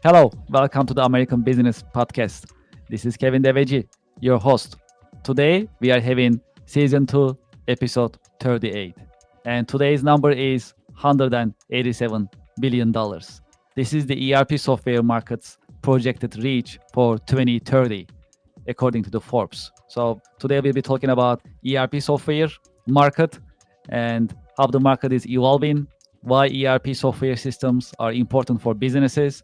Hello, welcome to the American Business Podcast. This is Kevin Devecioglu, your host. Today we are having season 2, episode 38. And today's number is $187 billion. This is the ERP software market's projected reach for 2030, according to the Forbes. So today we'll be talking about ERP software market and how the market is evolving, why ERP software systems are important for businesses.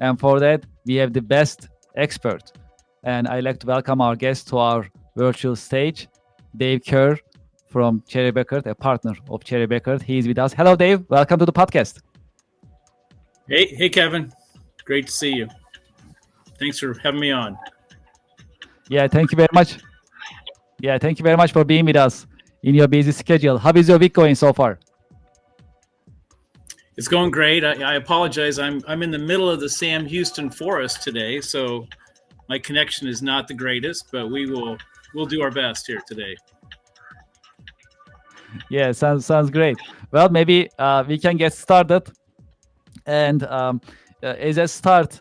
And for that, we have the best expert. And I'd like to welcome our guest to our virtual stage, Dave Kerr from Cherry Bekaert, a partner of Cherry Bekaert. He is with us. Hello, Dave. Welcome to the podcast. Hey, Kevin. Great to see you. Thanks for having me on. Yeah, thank you very much. Yeah, thank you very much for being with us in your busy schedule. How is your week going so far? It's going great. I apologize. I'm in the middle of the Sam Houston forest today, so my connection is not the greatest, but we'll do our best here today. Yeah, sounds great. Well, maybe we can get started. And as a start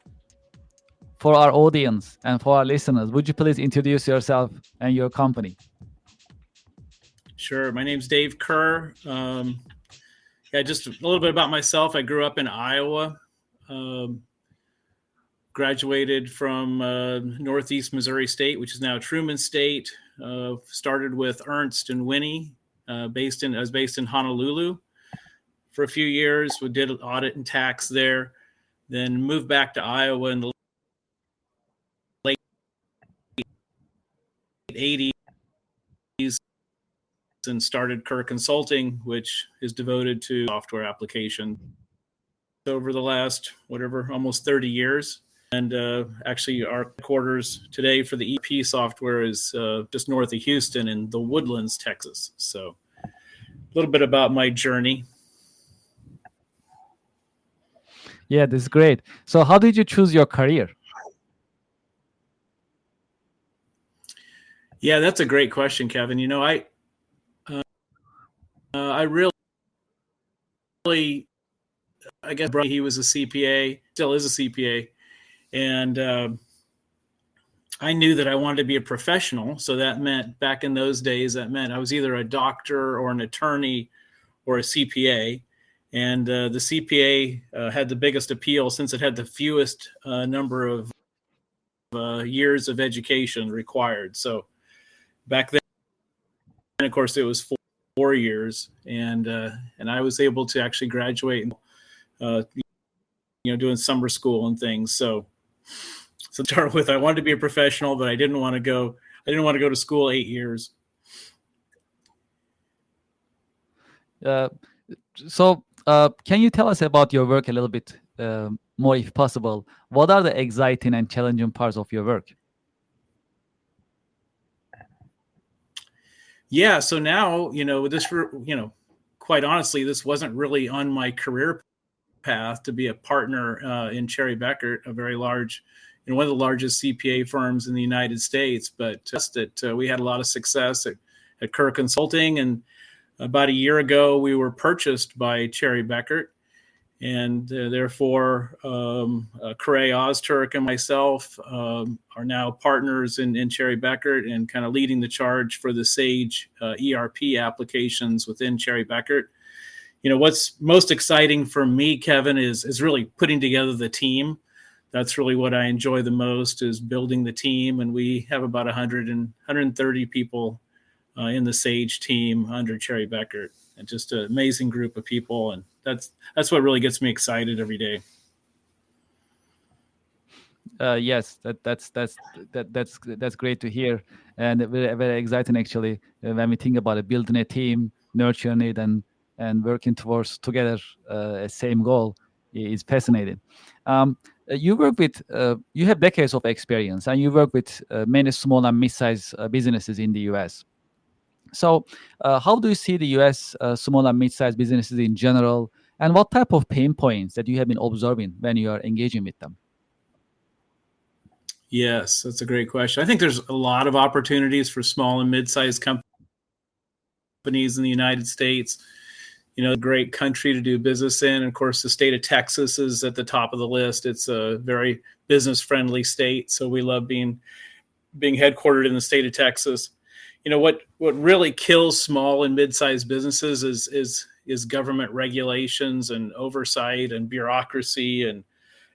for our audience and for our listeners, would you please introduce yourself and your company? Sure. My name's Dave Kerr. Just a little bit about myself. I grew up in Iowa, graduated from Northeast Missouri State, which is now Truman State. Started with Ernst and Winnie, I was based in Honolulu for a few years. We did audit and tax there, then moved back to Iowa in the late 80s and started Kerr Consulting, which is devoted to software application over the last, almost 30 years. And actually our headquarters today for the EP software is just north of Houston in the Woodlands, Texas. So a little bit about my journey. Yeah, this is great. So how did you choose your career? Yeah, that's a great question, Kevin. You know, I really, I guess he was a CPA, still is a CPA. And I knew that I wanted to be a professional. So that meant back in those days, I was either a doctor or an attorney or a CPA. And the CPA had the biggest appeal since it had the fewest number of years of education required. So back then, of course, it was 4 years. And I was able to actually graduate, doing summer school and things. So to start with, I wanted to be a professional, but I didn't want to go to school 8 years. So can you tell us about your work a little bit more, if possible? What are the exciting and challenging parts of your work? Yeah. So now, quite honestly, this wasn't really on my career path to be a partner in Cherry Bekaert, a very large, one of the largest CPA firms in the United States. But we had a lot of success at Kerr Consulting, and about a year ago, we were purchased by Cherry Bekaert, and therefore, Corey Ozturk and myself are now partners in Cherry Bekaert and kind of leading the charge for the Sage ERP applications within Cherry Bekaert. What's most exciting for me, Kevin, is really putting together the team. That's really what I enjoy the most, is building the team. And we have about 130 people in the Sage team under Cherry Bekaert, and just an amazing group of people. And that's what really gets me excited every day. Yes, that's great to hear, and very, very exciting actually when we think about it, building a team, nurturing it, and working towards together a same goal is fascinating. You work with you have decades of experience, and you work with many small and mid-sized businesses in the U.S. So, how do you see the U.S. Small and mid-sized businesses in general, and what type of pain points that you have been observing when you are engaging with them? Yes, that's a great question. I think there's a lot of opportunities for small and mid-sized companies in the United States. a great country to do business in. And of course, the state of Texas is at the top of the list. It's a very business friendly state, so we love being headquartered in the state of Texas. What really kills small and mid-sized businesses is government regulations and oversight and bureaucracy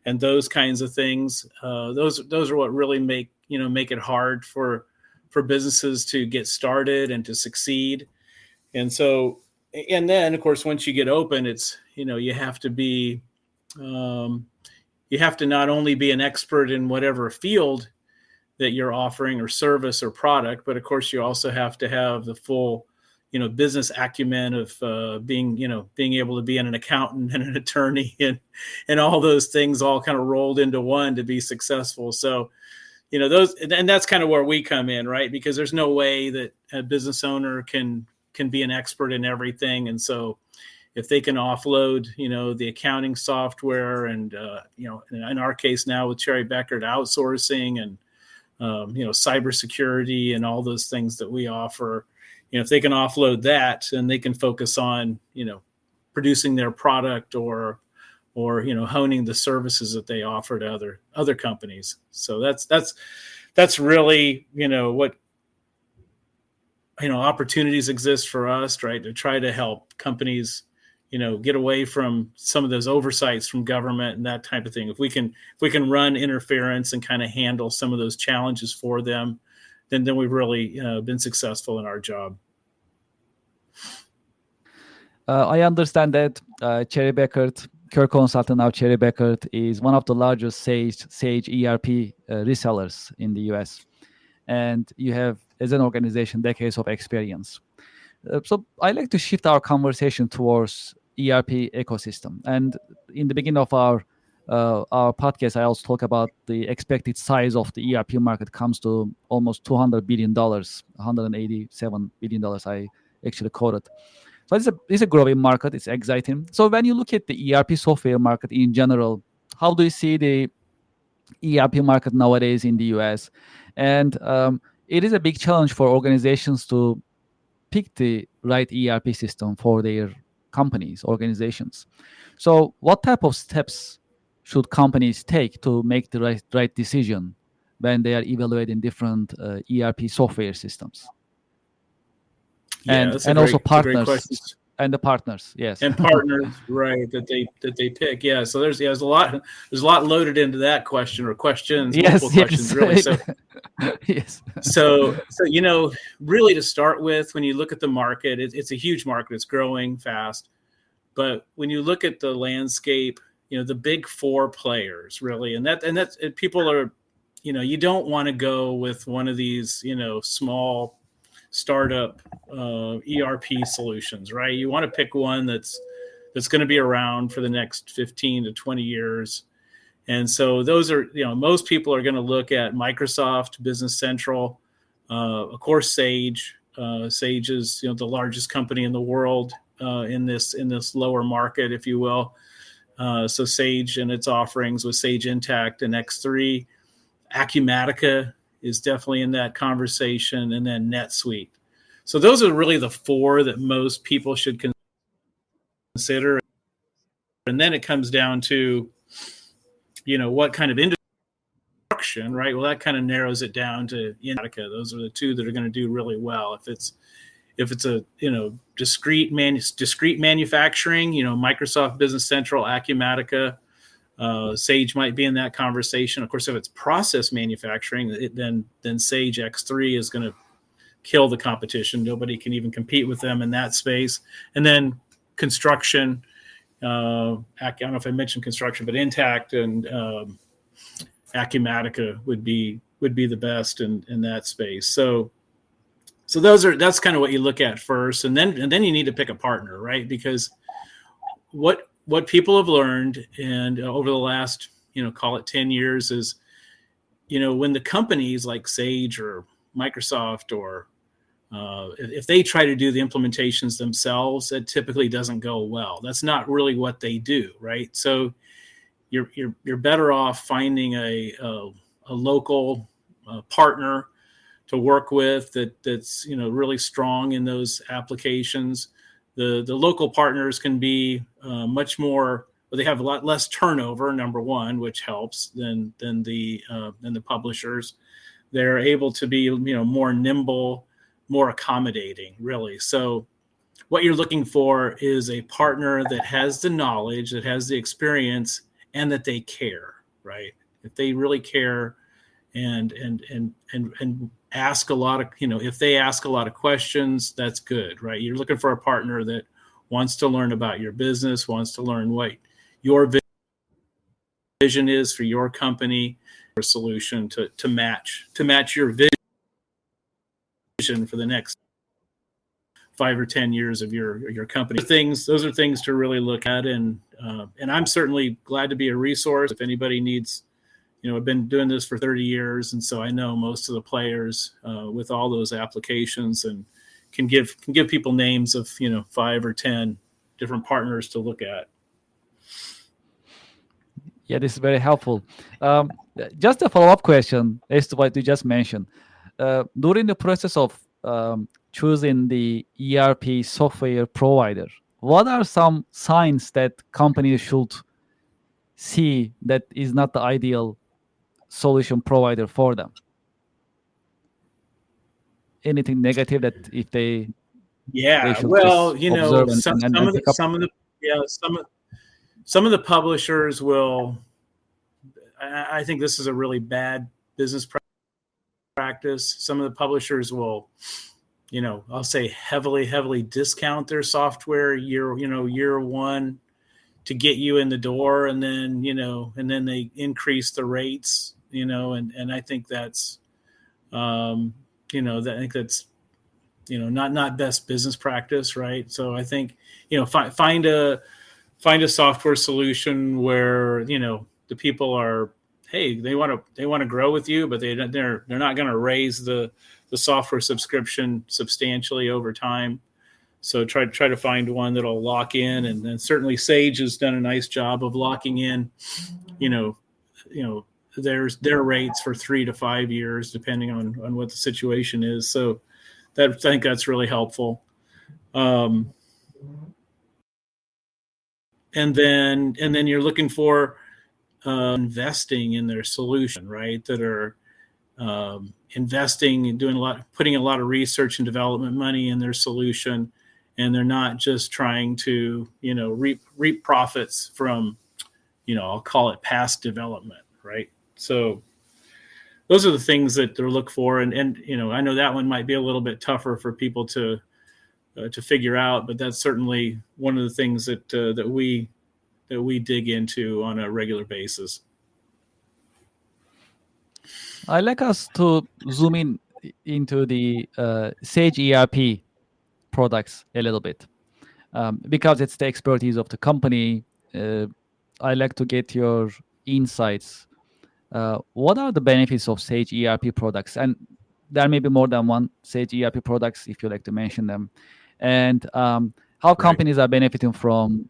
and those kinds of things. Those are what really make it hard for businesses to get started and to succeed. And then of course, once you get open, it's you have to be you have to not only be an expert in whatever field that you're offering or service or product, but of course you also have to have the full business acumen of being able to be an accountant and an attorney and all those things all kind of rolled into one to be successful. So those, and that's kind of where we come in, right? Because there's no way that a business owner can be an expert in everything. And so if they can offload the accounting software and in our case now with Cherry Bekaert outsourcing and cybersecurity and all those things that we offer, if they can offload that, then they can focus on producing their product or honing the services that they offer to other companies. So that's really what opportunities exist for us, right, to try to help companies get away from some of those oversights from government and that type of thing. If we can run interference and kind of handle some of those challenges for them, then we've really been successful in our job. I understand that Cherry Bekaert, Kirk Consultant, now Cherry Bekaert, is one of the largest Sage ERP resellers in the US. And you have, as an organization, decades of experience. So I like to shift our conversation towards ERP ecosystem. And in the beginning of our podcast, I also talk about the expected size of the ERP market comes to almost $200 billion, $187 billion I actually quoted. So it's a growing market. It's exciting. So when you look at the ERP software market in general, how do you see the ERP market nowadays in the US? And it is a big challenge for organizations to pick the right ERP system for their companies, organizations. So what type of steps should companies take to make the right decision when they are evaluating different ERP software systems? Yeah, and also partners and the partners, yes, and partners, right? That they pick. Yeah, so there's a lot loaded into that question or questions, multiple questions, really. So yes. So really to start with, when you look at the market, it's a huge market. It's growing fast, but when you look at the landscape, the big four players really, and that's people are, you don't want to go with one of these small startup ERP solutions, right? You want to pick one that's going to be around for the next 15 to 20 years. And so those are, most people are going to look at Microsoft Business Central, of course, Sage. Sage is, the largest company in the world in this lower market, if you will. So Sage and its offerings with Sage Intacct and X3. Acumatica is definitely in that conversation, and then NetSuite. So those are really the four that most people should consider. And then it comes down to, what kind of industry, right? Well, that kind of narrows it down to Acumatica. Those are the two that are going to do really well. If it's a discrete manufacturing, Microsoft Business Central, Acumatica, Sage might be in that conversation. Of course, if it's process manufacturing, then Sage X3 is going to kill the competition. Nobody can even compete with them in that space. And then construction, I don't know if I mentioned construction, but Intacct and Acumatica would be the best in that space. So that's kind of what you look at first, and then you need to pick a partner, right? Because what people have learned and over the last call it 10 years is when the companies like Sage or Microsoft or if they try to do the implementations themselves, it typically doesn't go well. That's not really what they do, right? So you're better off finding a local partner to work with that's really strong in those applications, The local partners can be much more. Well, they have a lot less turnover, number one, which helps than the publishers. They're able to be more nimble, more accommodating, really. So what you're looking for is a partner that has the knowledge, that has the experience, and that they care, right? If they really care and ask a lot of, if they ask a lot of questions, that's good, right? You're looking for a partner that wants to learn about your business, wants to learn what your vision is for your company, or solution to match your vision for the next 5 or 10 years of your company. Those are things to really look at, and I'm certainly glad to be a resource if anybody needs. I've been doing this for 30 years, and so I know most of the players with all those applications, and can give people names of 5 or 10 different partners to look at. Yeah, this is very helpful. Just a follow-up question as to what you just mentioned. During the process of choosing the ERP software provider, what are some signs that companies should see that is not the ideal solution provider for them? Anything negative that if they should well, observe some of the publishers will. I think this is a really bad business practice. Some of the publishers will, I'll say heavily discount their software year one to get you in the door, and then they increase the rates, and I think that's not best business practice, right? So I think find a software solution where the people are, hey, they want to grow with you, but they're not going to raise the software subscription substantially over time. So try to find one that'll lock in, and then certainly Sage has done a nice job of locking in, their rates for 3 to 5 years, depending on what the situation is. So I think that's really helpful. And then you're looking for investing in their solution, right? That are investing and putting a lot of research and development money in their solution, and they're not just trying to reap profits from I'll call it past development, right? So those are the things that they're look for, and I know that one might be a little bit tougher for people to figure out, but that's certainly one of the things that we dig into on a regular basis. I'd like us to zoom into the Sage ERP products a little bit, because it's the expertise of the company. I'd like to get your insights. What are the benefits of Sage ERP products? And there may be more than one Sage ERP products, if you like to mention them. And how companies are benefiting from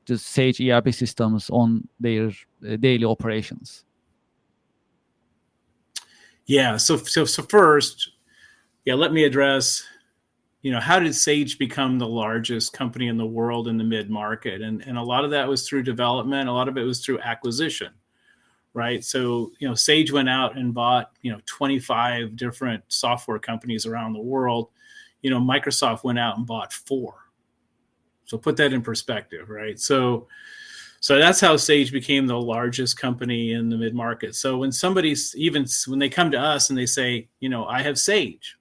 just Sage ERP systems on their daily operations. Yeah. So first, let me address, how did Sage become the largest company in the world in the mid-market? And a lot of that was through development. A lot of it was through acquisition, right? So, Sage went out and bought, 25 different software companies around the world. Microsoft went out and bought 4. So put that in perspective, right? So that's how Sage became the largest company in the mid-market. So when when they come to us and they say, I have Sage,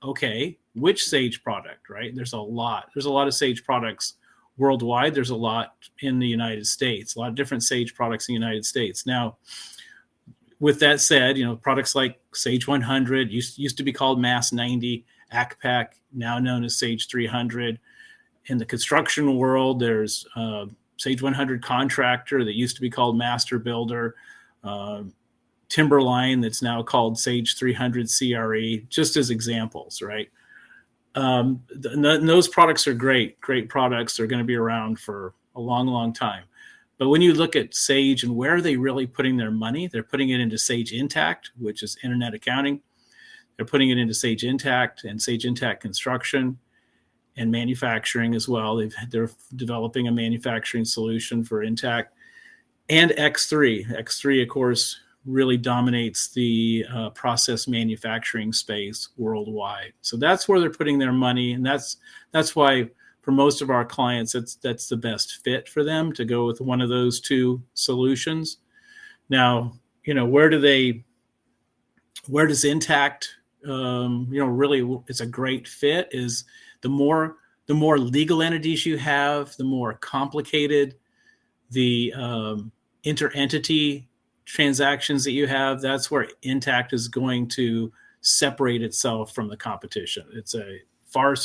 okay, which Sage product, right? There's a lot of Sage products worldwide. There's a lot in the United States, a lot of different Sage products in the United States. Now, with that said, products like Sage 100 used to be called Mass 90, ACPAC, now known as Sage 300. In the construction world, there's Sage 100 Contractor that used to be called Master Builder, Timberline that's now called Sage 300 CRE, just as examples, right? Those products are great products. They're going to be around for a long, long time. But when you look at Sage and where are they really putting their money, they're putting it into Sage Intacct, which is internet accounting. They're putting it into Sage Intacct and Sage Intacct Construction. and manufacturing as well. They're developing a manufacturing solution for Intact, and X3. X3, of course, really dominates the process manufacturing space worldwide. So that's where they're putting their money, and that's why for most of our clients, that's the best fit for them to go with one of those two solutions. Now, where does Intact, really, it's a great fit. Is the more legal entities you have, the more complicated the inter-entity transactions that you have. That's where Intact is going to separate itself from the competition. It's a far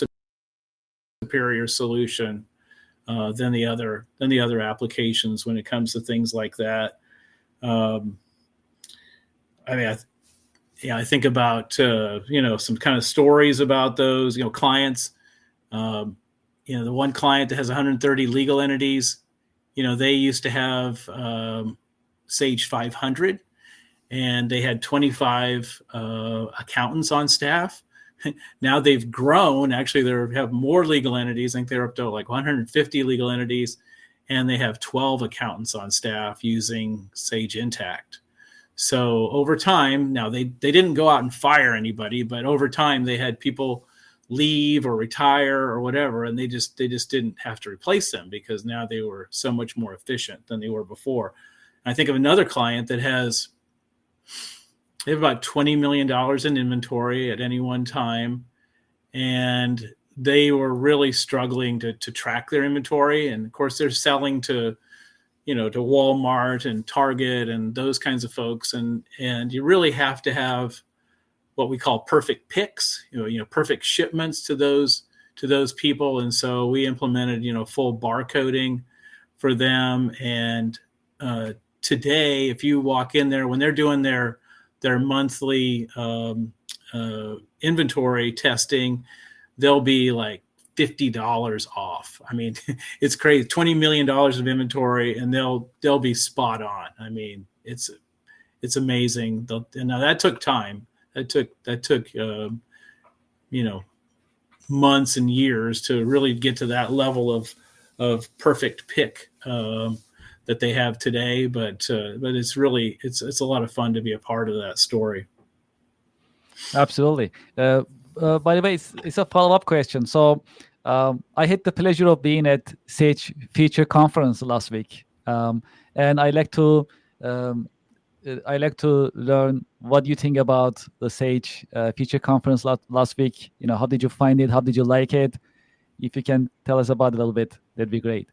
superior solution than the other applications when it comes to things like that. I think about some kind of stories about those clients. The one client that has 130 legal entities, they used to have Sage 500, and they had 25 accountants on staff. Now they've grown. Actually, they have more legal entities. I think they're up to like 150 legal entities, and they have 12 accountants on staff using Sage Intact. So over time, now they didn't go out and fire anybody, but over time they had people leave or retire or whatever, and they just didn't have to replace them because now they were so much more efficient than they were before. And I think of another client that they have about $20 million in inventory at any one time, and they were really struggling to track their inventory. And of course, they're selling to Walmart and Target and those kinds of folks, and you really have to have what we call perfect picks, perfect shipments to those people. And so we implemented full barcoding for them. And today, if you walk in there when they're doing their monthly inventory testing, they'll be like $50 off. I mean, it's crazy. $20 million of inventory, and they'll be spot on. I mean, it's amazing. Now that took time. That took months and years to really get to that level of perfect pick that they have today. But it's really it's a lot of fun to be a part of that story. Absolutely. By the way, it's a follow-up question. So I had the pleasure of being at Sage Feature Conference last week, and I like to learn what you think about the Sage Feature Conference last week. How did you find it? How did you like it? If you can tell us about it a little bit, that'd be great.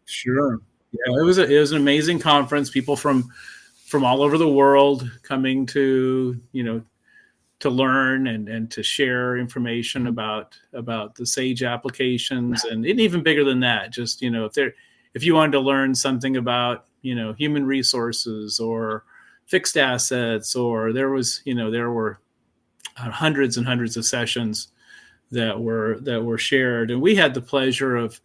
Sure. Yeah, it was an amazing conference. People from all over the world coming to learn and to share information about the Sage applications, and even bigger than that. Just if you wanted to learn something about human resources or fixed assets, or there were hundreds and hundreds of sessions that were shared, and we had the pleasure of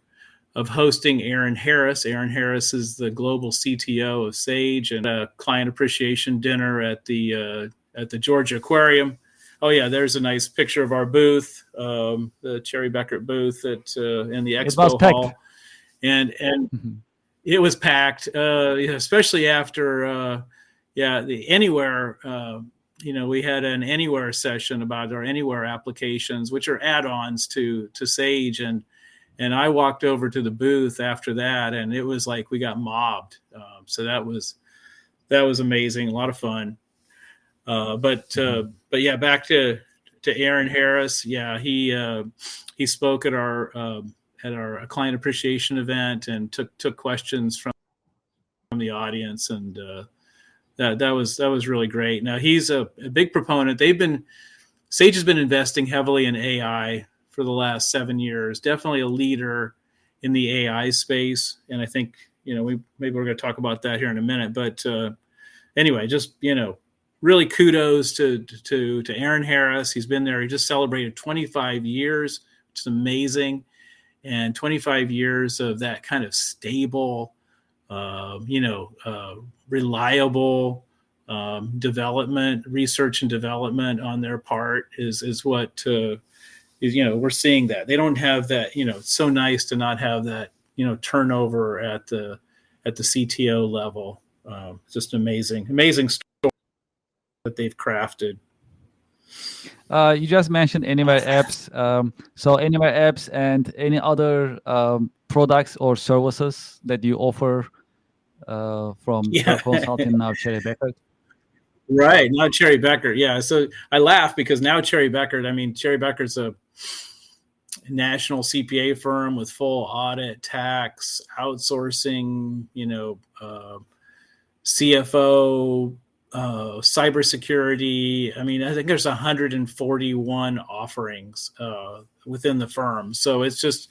hosting Aaron Harris. Aaron Harris is the global CTO of Sage, and a client appreciation dinner at the Georgia Aquarium. Oh yeah, there's a nice picture of our booth, the Cherry Beckert booth in the expo hall, and mm-hmm. It was packed, especially after the Anywhere. We had an Anywhere session about our Anywhere applications, which are add-ons to Sage, and I walked over to the booth after that, and it was like we got mobbed. So that was amazing, a lot of fun. But yeah, back to Aaron Harris. Yeah, he spoke at our client appreciation event and took questions from the audience, and that was really great. Now he's a big proponent. Sage has been investing heavily in AI for the last 7 years. Definitely a leader in the AI space, and I think maybe we're going to talk about that here in a minute. But anyway, just really kudos to Aaron Harris. He's been there. He just celebrated 25 years, which is amazing. And 25 years of that kind of stable, reliable development, research and development on their part is what we're seeing that they don't have that. It's so nice to not have that turnover at the CTO level. Just amazing story that they've crafted. You just mentioned Anywhere apps. So Anywhere apps and any other products or services that you offer from Yeah. Consulting now, Cherry Becker. Right. Now Cherry Becker. Yeah. So I laugh because now Cherry Becker, Cherry Becker's a national CPA firm with full audit, tax, outsourcing, CFO, cybersecurity. I think there's 141 offerings within the firm. So it's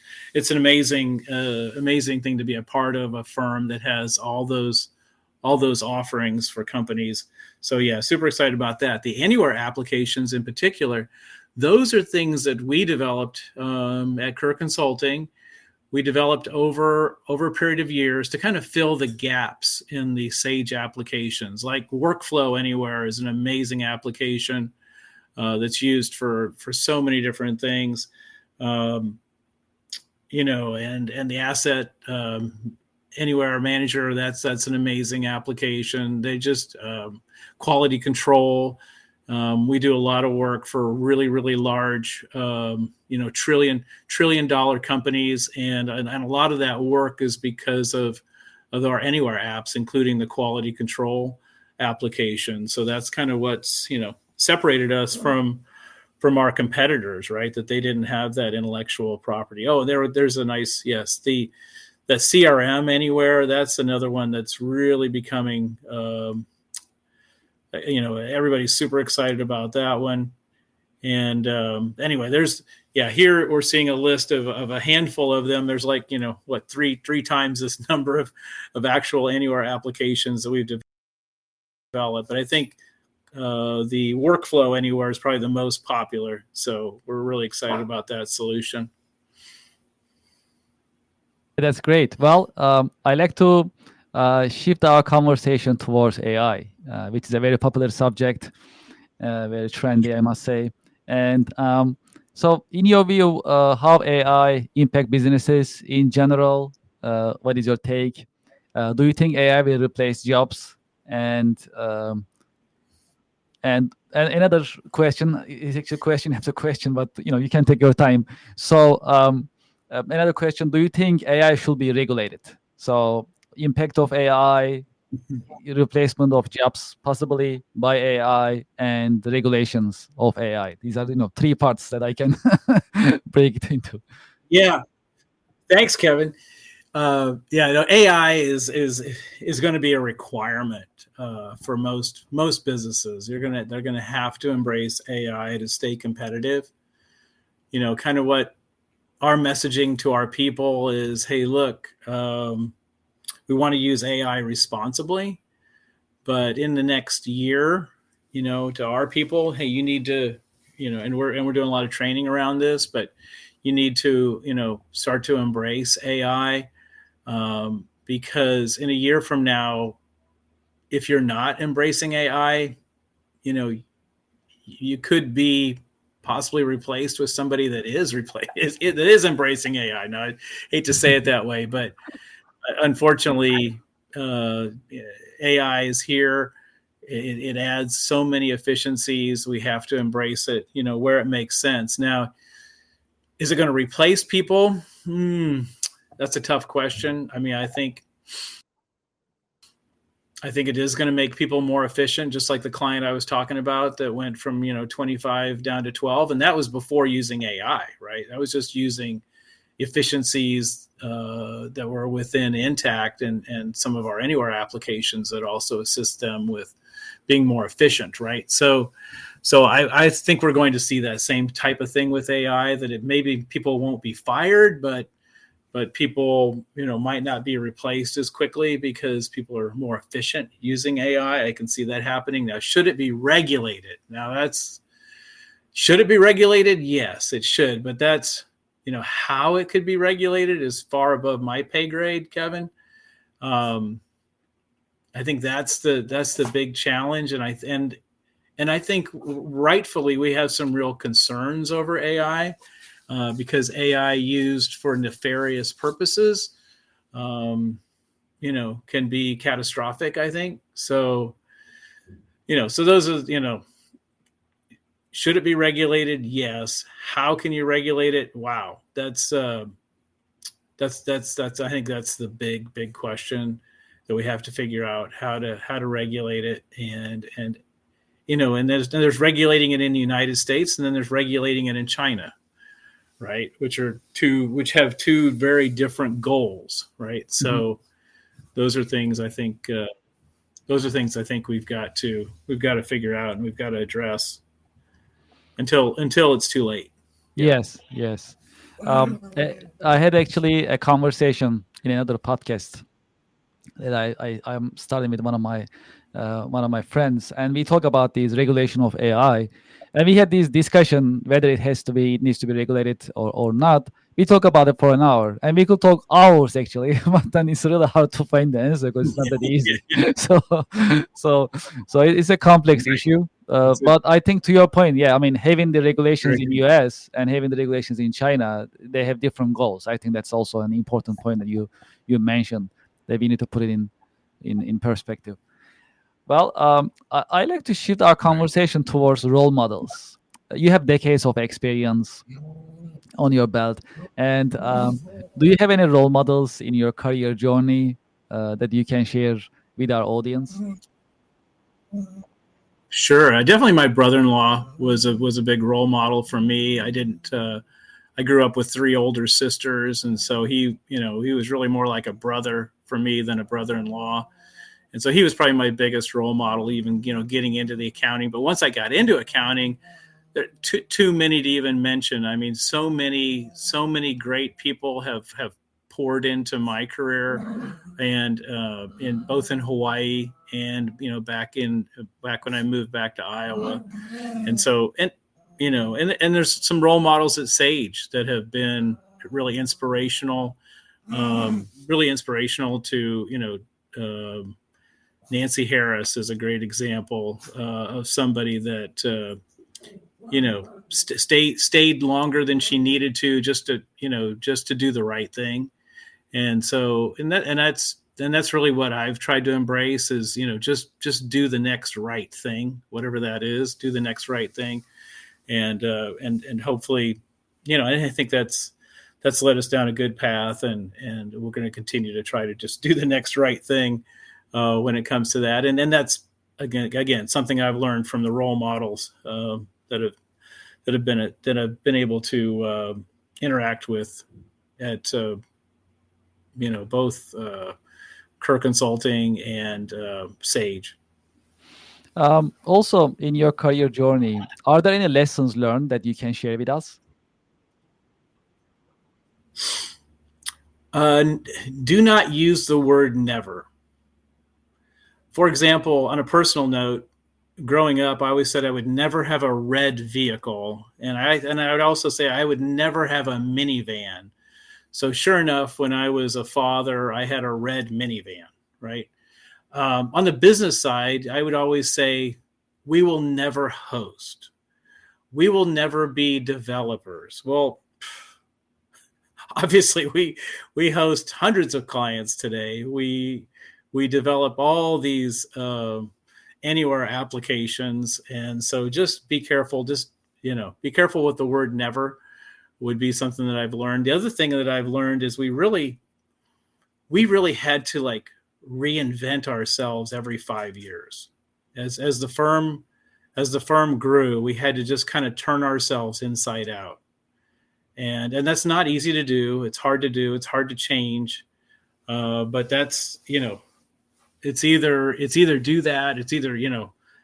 an amazing thing to be a part of a firm that has all those offerings for companies. So yeah, super excited about that. The Anywhere applications in particular, those are things that we developed at Kerr Consulting. We developed over a period of years to kind of fill the gaps in the Sage applications. Like Workflow Anywhere is an amazing application that's used for so many different things. And the Asset Anywhere Manager, that's an amazing application. They just quality control. We do a lot of work for really, really large, trillion dollar companies, and a lot of that work is because of our Anywhere apps, including the quality control application. So that's kind of what's separated us from our competitors, right? That they didn't have that intellectual property. Oh, there's a nice the CRM Anywhere. That's another one that's really becoming. Everybody's super excited about that one. And anyway, here we're seeing a list of a handful of them. There's like, three times this number of actual Anywhere applications that we've developed. But I think the Workflow Anywhere is probably the most popular. So we're really excited about that solution. That's great. Well, I like to shift our conversation towards AI, which is a very popular subject, very trendy, I must say. And so, in your view, how AI impact businesses in general? What is your take? Do you think AI will replace jobs? And another question is actually a question after question, but you can take your time. So another question: do you think AI should be regulated? So impact of AI, replacement of jobs possibly by AI, and the regulations of AI. These are three parts that I can break it into. Yeah, thanks, Kevin. AI is going to be a requirement for most businesses. They're going to have to embrace AI to stay competitive. Kind of what our messaging to our people is: hey, look, we want to use AI responsibly, but in the next year, to our people, hey, you need to, and we're doing a lot of training around this, but you need to, start to embrace AI. Because in a year from now, if you're not embracing AI, you could be possibly replaced with somebody that is embracing AI. Now, I hate to say it that way, but unfortunately, AI is here. It adds so many efficiencies. We have to embrace it, where it makes sense. Now, is it going to replace people? That's a tough question. I think it is going to make people more efficient, just like the client I was talking about that went from 25 down to 12, and that was before using AI, right? That was just using efficiencies that were within Intact and some of our Anywhere applications that also assist them with being more efficient, right? So I think we're going to see that same type of thing with AI, that it maybe people won't be fired, but people, might not be replaced as quickly because people are more efficient using AI. I can see that happening. Now, should it be regulated? Should it be regulated? Yes, it should. But that's, how it could be regulated is far above my pay grade, Kevin. I think that's the big challenge. And I think rightfully we have some real concerns over AI. because AI used for nefarious purposes, can be catastrophic, I think. So, so those are, should it be regulated? Yes. How can you regulate it? Wow. That's I think that's the big question that we have to figure out how to regulate it. And there's regulating it in the United States, and then there's regulating it in China, right? Which have two very different goals, right? So those are things I think we've got to figure out, and we've got to address until it's too late. Yes, yes. I had actually a conversation in another podcast that I'm starting with one of my friends, and we talk about this regulation of AI, and we had this discussion whether it needs to be regulated or not. We talk about it for an hour, and we could talk hours actually, but then it's really hard to find the answer because it's not that easy. so so it's a complex issue. But I think to your point, yeah, I mean, having the regulations in US and having the regulations in China, they have different goals. I think that's also an important point that you mentioned, that we need to put it in perspective. Well, I like to shift our conversation towards role models. You have decades of experience on your belt, and do you have any role models in your career journey that you can share with our audience? Sure. Definitely my brother-in-law was a big role model for me. I grew up with three older sisters, and so he was really more like a brother for me than a brother-in-law. And so he was probably my biggest role model, even, getting into the accounting. But once I got into accounting, there too many to even mention. I mean, so many great people have poured into my career, and in both in Hawaii and back when I moved back to Iowa. And so and there's some role models at Sage that have been really inspirational, to Nancy Harris is a great example of somebody that stayed longer than she needed to, just to do the right thing. And so that's really what I've tried to embrace is, just do the next right thing, whatever that is. Do the next right thing, and hopefully, I think that's led us down a good path, and we're going to continue to try to just do the next right thing when it comes to that. And that's again something I've learned from the role models that have been able to interact with at both Kerr Consulting and Sage. Also, in your career journey, are there any lessons learned that you can share with us? Do not use the word never. For example, on a personal note, growing up, I always said I would never have a red vehicle, and I would also say I would never have a minivan. So sure enough, when I was a father, I had a red minivan, right? On the business side, I would always say, we will never host. We will never be developers. Well, obviously we host hundreds of clients today. We develop all these anywhere applications. And so just be careful. Just, be careful with the word never would be something that I've learned. The other thing that I've learned is we really had to reinvent ourselves every 5 years. As the firm grew, we had to just kind of turn ourselves inside out. And that's not easy to do. It's hard to do. It's hard to change. But that's, it's either do that. It's either,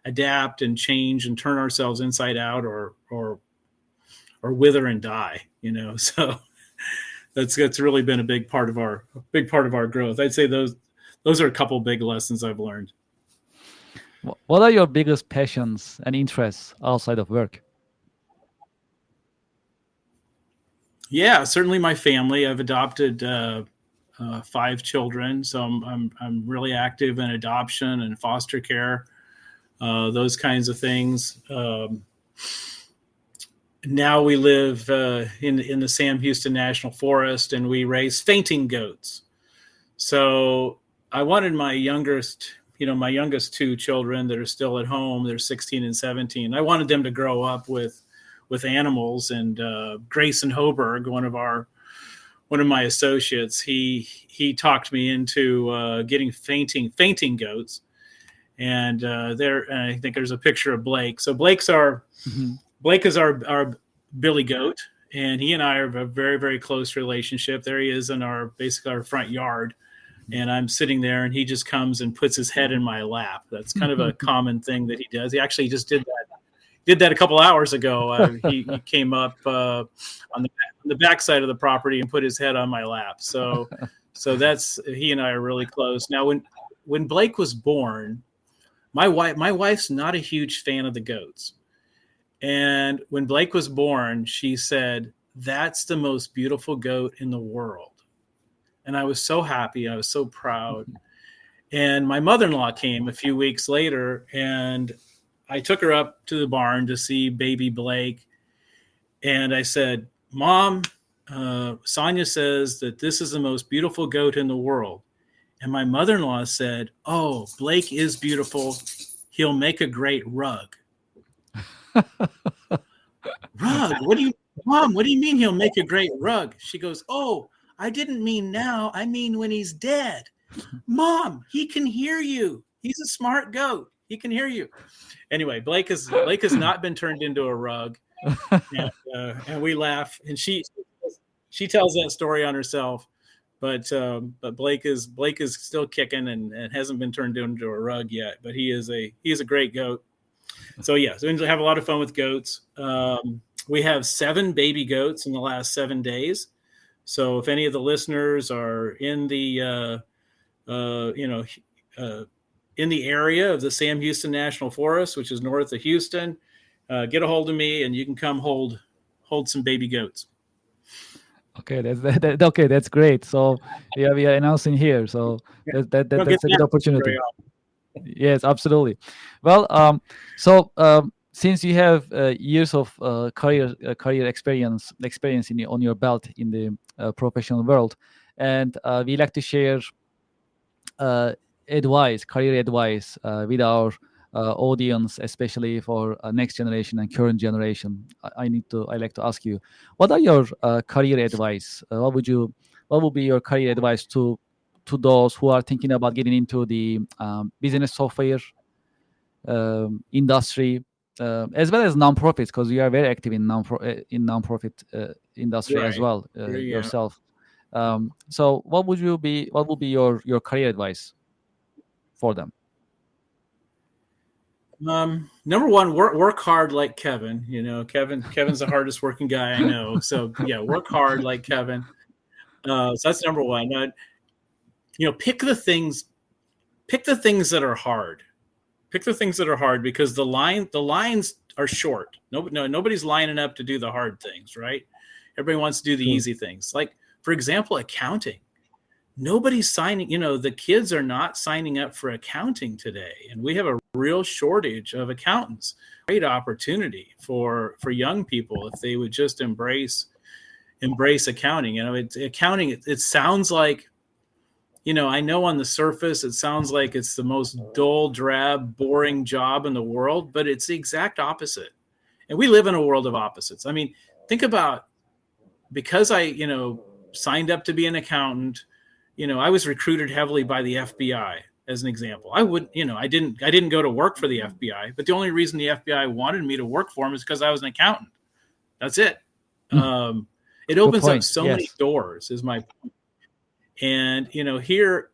adapt and change and turn ourselves inside out, or wither and die, So that's really been a big part of our growth. I'd say those are a couple big lessons I've learned. What are your biggest passions and interests outside of work? Yeah, certainly my family. I've adopted 5 children, so I'm really active in adoption and foster care, those kinds of things. now we live in the Sam Houston National Forest, and we raise fainting goats. So I wanted my youngest two children that are still at home, they're 16 and 17. I wanted them to grow up with animals. And Grayson Hoberg, one of my associates, he talked me into getting fainting goats. And I think there's a picture of Blake. So Blake is our Billy goat, and he and I have a very, very close relationship. There he is in our front yard, and I'm sitting there, and he just comes and puts his head in my lap. That's kind of a common thing that he does. He actually just did that a couple hours ago. He came up on the backside of the property and put his head on my lap. So that's, he and I are really close. Now, when Blake was born, my wife's not a huge fan of the goats. And when Blake was born, she said, "That's the most beautiful goat in the world." And I was so happy. I was so proud. And my mother-in-law came a few weeks later, and I took her up to the barn to see baby Blake. And I said, "Mom, Sonia says that this is the most beautiful goat in the world." And my mother-in-law said, "Oh, Blake is beautiful. He'll make a great rug." Rug? Mom, what do you mean he'll make a great rug? She goes, "Oh, I didn't mean now. I mean when he's dead." Mom, he can hear you. He's a smart goat. He can hear you. Anyway, Blake has not been turned into a rug. And we laugh. And she tells that story on herself. But Blake is still kicking and hasn't been turned into a rug yet. But he is a great goat. So we have a lot of fun with goats. We have 7 baby goats in the last 7 days. So if any of the listeners are in the in the area of the Sam Houston National Forest, which is north of Houston, get a hold of me, and you can come hold some baby goats. Okay, that's great. So we are announcing here. So that's a good opportunity. Yes, absolutely. Well, since you have years of career experience on your belt in the professional world, and we like to share career advice with our audience, especially for next generation and current generation. I like to ask you, what are your career advice? What would be your career advice to those who are thinking about getting into the business software industry, as well as nonprofits, because you are very active in nonprofit industry as well yourself. So what would be your career advice for them? Number one, work hard like Kevin. Kevin's the hardest working guy I know. So work hard like Kevin. So that's number one. Pick the things that are hard. Pick the things that are hard, because the lines are short. Nobody's lining up to do the hard things, right? Everybody wants to do the easy things. Like, for example, accounting. Nobody's signing, the kids are not signing up for accounting today. And we have a real shortage of accountants. Great opportunity for young people if they would just embrace accounting. Accounting, it sounds like, I know on the surface, it sounds like it's the most dull, drab, boring job in the world, but it's the exact opposite. And we live in a world of opposites. I mean, think about, because I, signed up to be an accountant, I was recruited heavily by the FBI, as an example. I didn't go to work for the FBI, but the only reason the FBI wanted me to work for them is because I was an accountant. That's it. It opens up so many doors, is my point. And, here,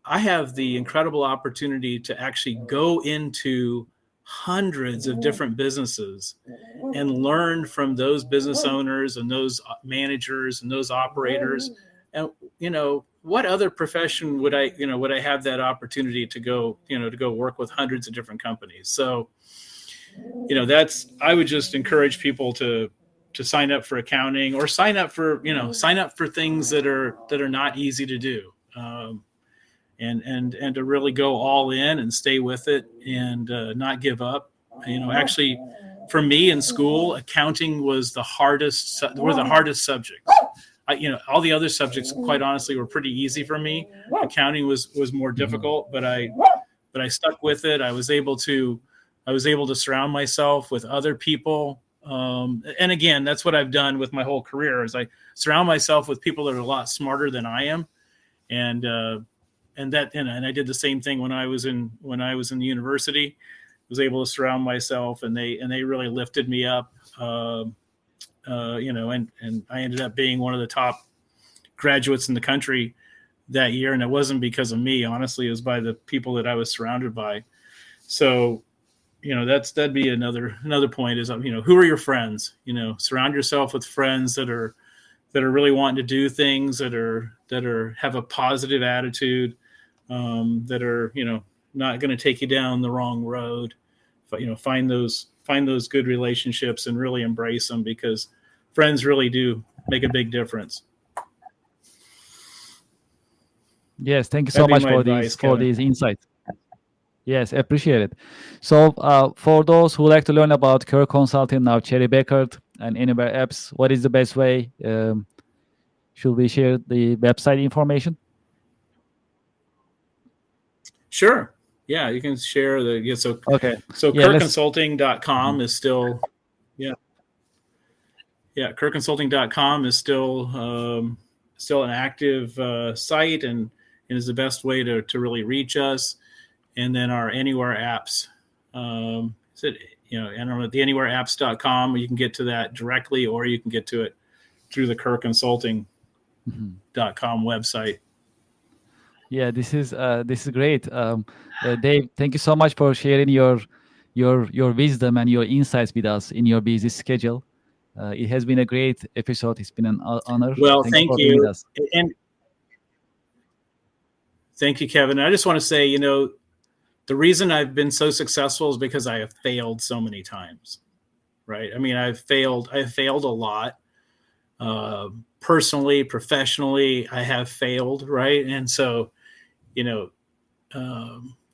I have the incredible opportunity to actually go into hundreds of different businesses and learn from those business owners and those managers and those operators. And, what other profession would I have that opportunity to go work with hundreds of different companies? So, I would just encourage people to sign up for accounting, or sign up for things that are not easy to do, and to really go all in and stay with it, and not give up. Actually, for me in school, accounting was the hardest subjects. All the other subjects, quite honestly, were pretty easy for me. Accounting was more difficult, but I stuck with it. I was able to surround myself with other people. And again, that's what I've done with my whole career is I surround myself with people that are a lot smarter than I am. And I did the same thing when I was in the university. I was able to surround myself, and they really lifted me up. And I ended up being one of the top graduates in the country that year. And it wasn't because of me, honestly, it was by the people that I was surrounded by. So, that'd be another point is, who are your friends? Surround yourself with friends that are really wanting to do things, that have a positive attitude, that are, not going to take you down the wrong road. But, find those good relationships and really embrace them, because friends really do make a big difference. Yes, thank you so much for these insights. Yes, appreciate it. So for those who like to learn about career consulting now, Cherry Bekaert and Anywhere Apps, what is the best way? Should we share the website information? Sure. Yeah, you can share So Yeah, careerconsulting.com is still, careerconsulting.com is still an active site, and is the best way to really reach us. And then our Anywhere Apps, and at the anywhereapps.com, you can get to that directly, or you can get to it through the careerconsulting.com website. Yeah, this is great. Dave, thank you so much for sharing your wisdom and your insights with us in your busy schedule. It has been a great episode. It's been an honor. Well, thank you for you. being with us. And thank you, Kevin. I just want to say, the reason I've been so successful is because I have failed so many times, right? I mean, I've failed a lot. Personally, professionally, I have failed, right? And so,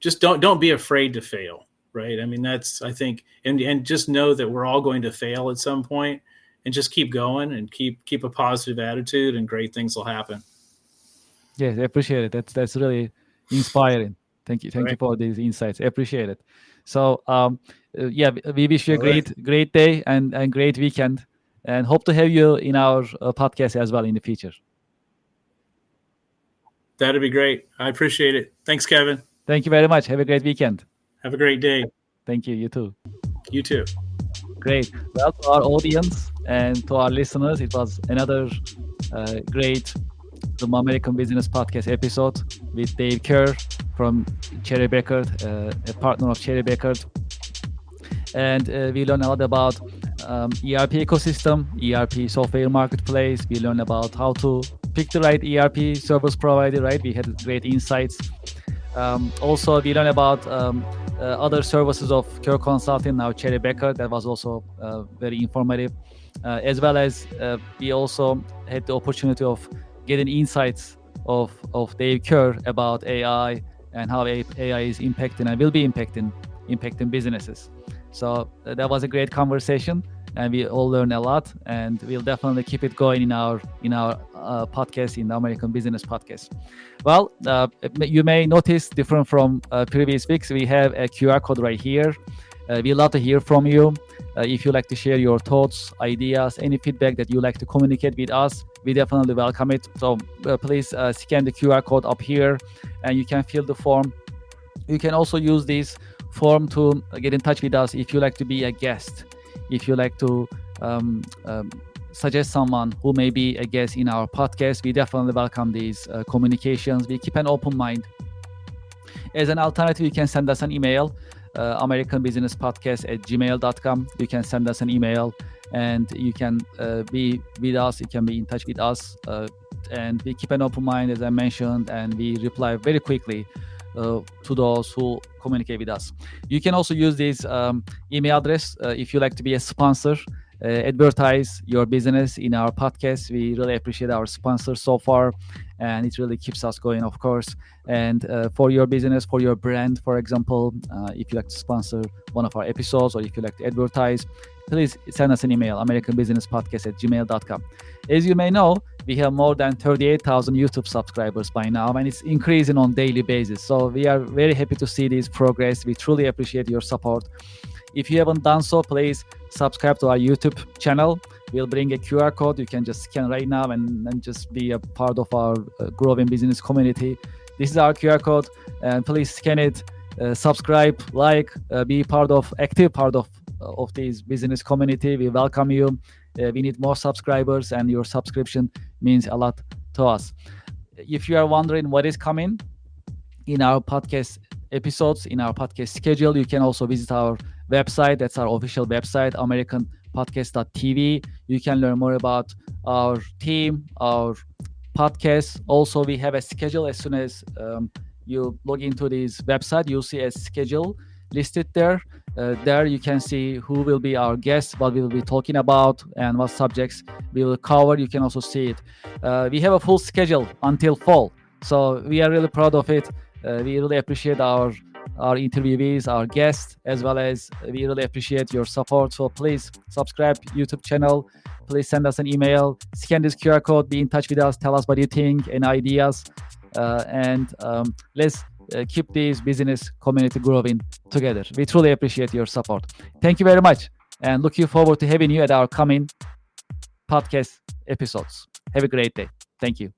just don't be afraid to fail, right? I mean, that's, I think, and just know that we're all going to fail at some point, and just keep going and keep a positive attitude, and great things will happen. Yes, I appreciate it. That's really inspiring. Thank you for these insights. I appreciate it. So, we wish you a great day and great weekend, and hope to have you in our podcast as well in the future. That'd be great. I appreciate it. Thanks, Kevin. Thank you very much. Have a great weekend. Have a great day. Thank you. You too. You too. Great. Well, to our audience and to our listeners, it was another great The American Business Podcast episode with Dave Kerr from Cherry Bekaert, a partner of Cherry Bekaert. And we learned a lot about ERP ecosystem, ERP software marketplace. We learned about how to pick the right ERP service provider, right? We had great insights. Also, we learned about other services of career consulting, now Cherry Bekaert. That was also very informative. As well as we also had the opportunity of getting insights of Dave Kerr about AI and how AI is impacting and will be impacting businesses. So that was a great conversation, and we all learned a lot, and we'll definitely keep it going in our podcast, in the American Business Podcast. Well, you may notice different from previous weeks, we have a QR code right here. We love to hear from you. If you like to share your thoughts, ideas, any feedback that you like to communicate with us, we definitely welcome it. So please scan the QR code up here, and you can fill the form. You can also use this form to get in touch with us if you like to be a guest, if you like to suggest someone who may be a guest in our podcast. We definitely welcome these communications. We keep an open mind. As an alternative, you can send us an email, americanbusinesspodcast@gmail.com. You can send us an email, and you can be with us. You can be in touch with us, and we keep an open mind, as I mentioned, and we reply very quickly to those who communicate with us. You can also use this email address if you like to be a sponsor. advertise your business in our podcast. We really appreciate our sponsors so far, and it really keeps us going, of course. And for your business, for your brand, for example, if you like to sponsor one of our episodes or if you like to advertise, please send us an email, americanbusinesspodcast@gmail.com. As you may know, we have more than 38,000 YouTube subscribers by now, and it's increasing on daily basis. So we are very happy to see this progress. We truly appreciate your support. If you haven't done so, please subscribe to our YouTube channel. We'll bring a QR code. You can just scan right now and just be a part of our growing business community. This is our QR code, and please scan it, subscribe, like, be active part of this business community. We welcome you. We need more subscribers, and your subscription means a lot to us. If you are wondering what is coming in our podcast episodes, in our podcast schedule, you can also visit our website. That's our official website, americanpodcast.tv. You can learn more about our team, our podcast. Also, we have a schedule. As soon as you log into this website, you'll see a schedule listed there. There you can see who will be our guests, what we will be talking about, and what subjects we will cover. You can also see it. We have a full schedule until fall, so we are really proud of it. We really appreciate our interviewees, our guests, as well as we really appreciate your support. So please subscribe YouTube channel. Please send us an email, scan this QR code, be in touch with us, tell us what you think and ideas, and let's keep this business community growing together. We truly appreciate your support. Thank you very much, and looking forward to having you at our coming podcast episodes. Have a great day. Thank you.